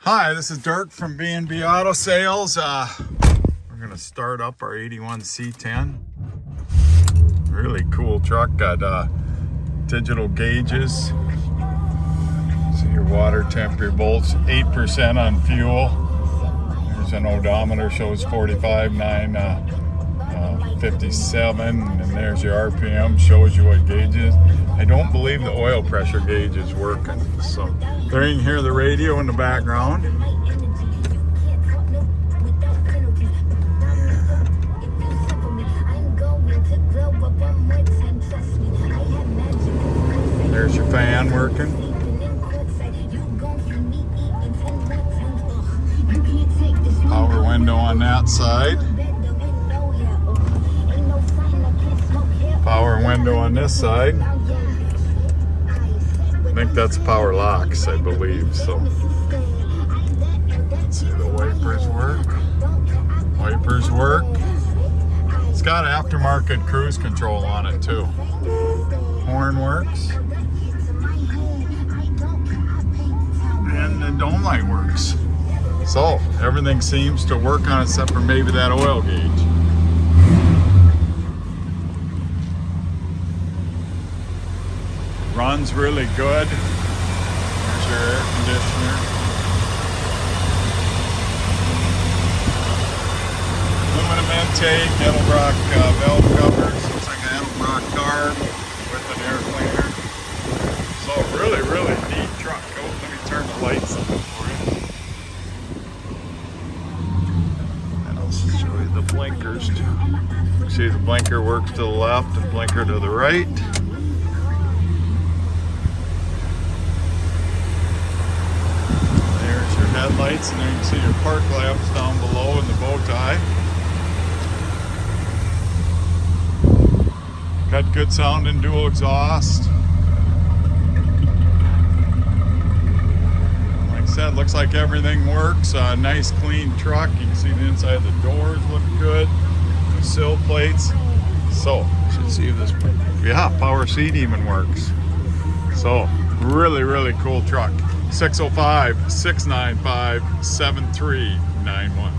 Hi, this is Dirk from B&B Auto Sales. We're gonna start up our 81 C10. Really cool truck, got digital gauges. See your water temp, your volts, 8% on fuel. There's an odometer, shows 45, 57, and there's your RPM, shows you what gauge is. I don't believe the oil pressure gauge is working. So there you can hear the radio in the background. There's your fan working. Power window on that side. Power window on this side. I think that's power locks, I believe. So let's see, the wipers work. Wipers work. It's got aftermarket cruise control on it too. Horn works. And the dome light works. So everything seems to work on it except for maybe that oil gauge. Runs really good. There's your air conditioner. Aluminum intake, Edelbrock valve covers. Looks like an Edelbrock carb with an air cleaner. So really, really neat truck. Oh, let me turn the lights on for you. And I'll show you the blinkers too. See, the blinker works to the left and blinker to the right. Headlights, and there you can see your park lamps down below in the bow tie. Got good sounding dual exhaust. Like I said, looks like everything works. Nice clean truck. You can see the inside of the doors look good. The sill plates. So, should see if this, yeah, power seat even works. So, really, really cool truck. 605-695-7391.